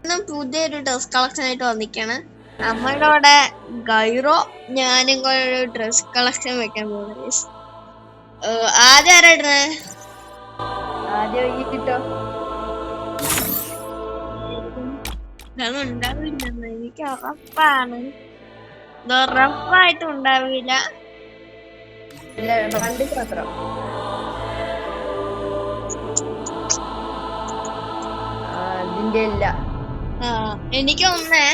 ഇന്നും പുതിയൊരു dress collection ആയിട്ട് വന്നിക്കാണ്. നമ്മളുടെ അവിടെ ഗൈറോ ഞാനും കൂടെ ഒരു ഡ്രസ് കളക്ഷൻ വെക്കാൻ പോകുന്നത്. ആദ്യം ആരാ ഇടുന്നത്? ഇതൊന്നും ഉണ്ടാവില്ലെന്ന് എനിക്ക് ഉറപ്പാണ്. ഇത് ഉറപ്പായിട്ടും ഉണ്ടാവില്ല. എനിക്ക് 1-0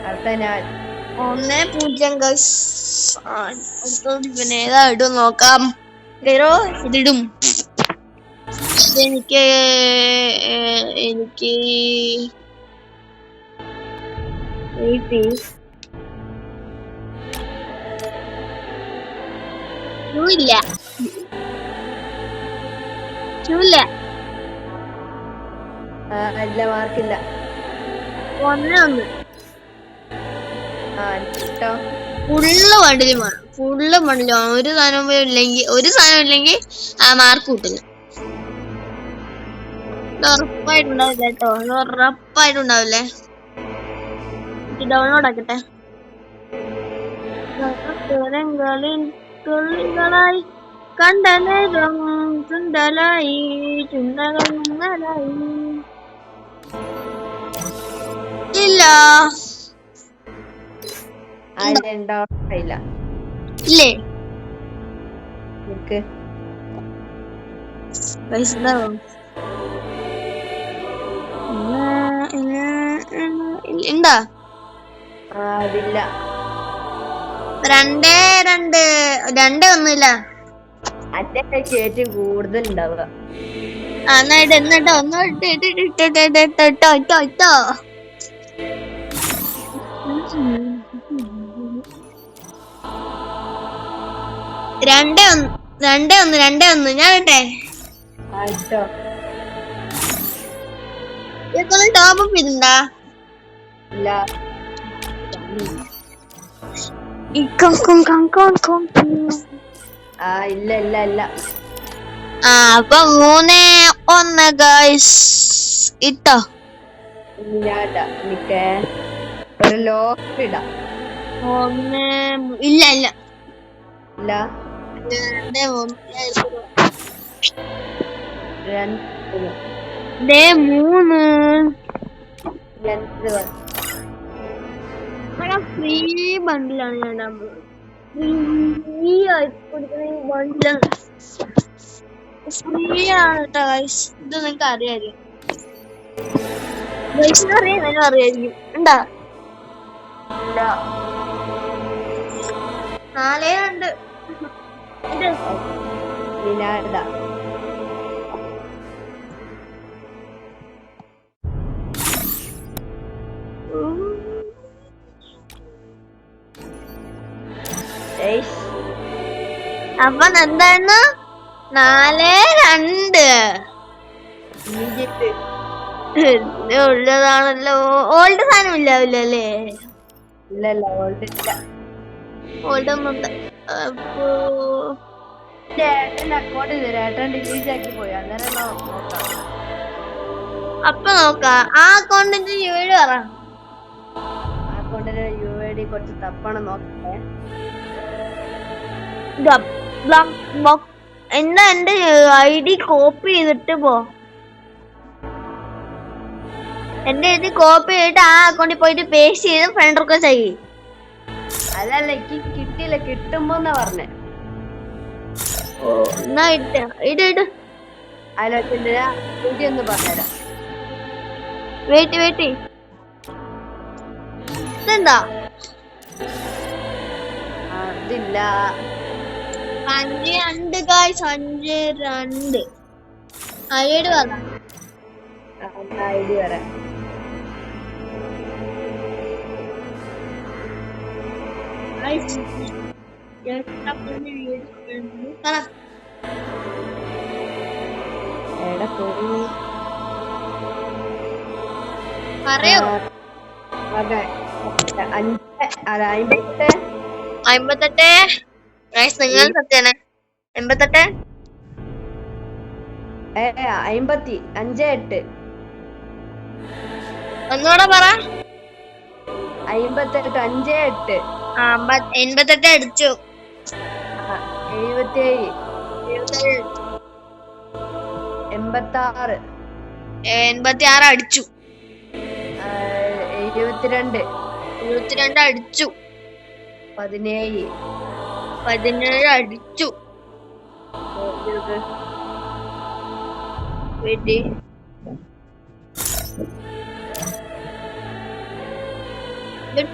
അടുത്തത് പിന്നെ ഏതാ ഇടും നോക്കാം. ഇതിടും. എനിക്ക് ഇല്ല. മാർക്കില്ല. 1-1 ഫുള്ള് ബണ്ടിലുമാണ്. ഒരു സാധനം ഇല്ലെങ്കിൽ ആ മാർക്ക് കിട്ടില്ല. ഇത് ഉറപ്പായിട്ടുണ്ടാവില്ല കേട്ടോ. ഇത് ഉറപ്പായിട്ടുണ്ടാവില്ലേ. ഡൗൺലോഡ് ആക്കട്ടെ. തുള്ളികളായി കണ്ട നേരം ചുണ്ടലായി ചുണ്ടകളായി. ഇല്ല ഇല്ലേ ഉണ്ടാ? 2-2 ഏറ്റവും കൂടുതൽ ഉണ്ടാവുക. എന്നിട്ട് ഒന്ന് ഇട്ടോ. രണ്ടേ ഒന്ന് ഞാൻ ഇട്ടെ. ടോപ്പ് ചെയ്തിണ്ടാ? ഇല്ല. അപ്പൊ 3-1 ഗൈസ് ഇട്ടോ. ഒരു ലോക്ക് ഇടാം. ഇല്ല 3 ഫ്രീ ബണ്ടിലാണ് ഞാൻ ഇടാൻ പോകുന്നത്. ഫ്രീ ആയിട്ട് കൊടുക്കുന്ന ബണ്ടിലാണ്. ഫ്രീ ആണ് കേട്ടോ ഗൈസ്. ഇത് നിങ്ങൾക്ക് അറിയാമായിരിക്കും. അറിയായിരിക്കും. ഉണ്ടാ? 4-2 അപ്പൊ എന്തായിരുന്നു? 4-2 ഉള്ളതാണല്ലോ. ഓൾഡ് സാധനം ഇല്ലാവില്ലല്ലേ? ഓൾഡ് ഒന്നും അപ്പൊ നോക്കാം. ആ അക്കൗണ്ടിന്റെ UID പറ. UID കുറച്ച് തപ്പാണ്. നോക്കട്ടെ. എന്താ എന്റെ ID കോപ്പി ചെയ്തിട്ട് പോ. എന്റെ ID കോപ്പി ചെയ്തിട്ട് ആ അക്കൗണ്ടിൽ പോയിട്ട് പേസ്റ്റ് ചെയ്ത് ഫ്രണ്ട് റിക്വസ്റ്റ് ചെയ്യും. അതല്ല, എനിക്ക് കിട്ടിയില്ല. കിട്ടുമ്പോന്നാ പറഞ്ഞേ. എന്നാ ഇട്. ഒന്ന് പറഞ്ഞുതരാം. വെയിറ്റ് ഇതെന്താ? അതില്ല. 5-2 ഗായ്സ്. 5-2 ID പറ. ID വരാം. പറയോ? 58 നിങ്ങൾ സത്യാണ്. 88 55-8 ഒന്നുകൂടെ പറ. 58 58 88 അടിച്ചു. 77 86 86 അടിച്ചു. 72 അടിച്ചു. 17 അടിച്ചു.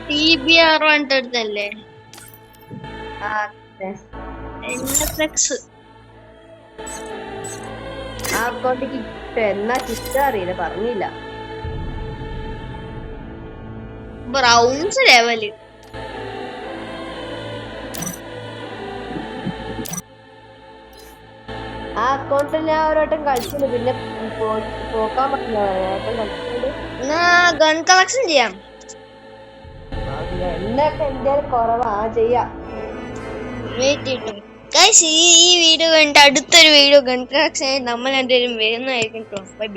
TBR അടുത്തല്ലേ? NFX ആ അക്കൗണ്ട് കിട്ടും. എന്നാ കിട്ടുക അറിയില്ല, പറഞ്ഞില്ല. Browns level. ആ അക്കൗണ്ടിൽ ഞാൻ ഒരു വട്ടം കളിച്ചിട്ടുണ്ട്, പിന്നെ പോക്കാൻ പറ്റില്ല. എന്നാ ഗൺ കളക്ഷൻ ചെയ്യാം. എന്നൊക്കെ എന്റെ കുറവാ, ചെയ്യാം. ഈ വീഡിയോ കണ്ടിട്ട് അടുത്തൊരു വീഡിയോ ഗൺ കളക്ഷൻ നമ്മൾ രണ്ടുപേരും വരുന്നതായിരിക്കും. Bye bye.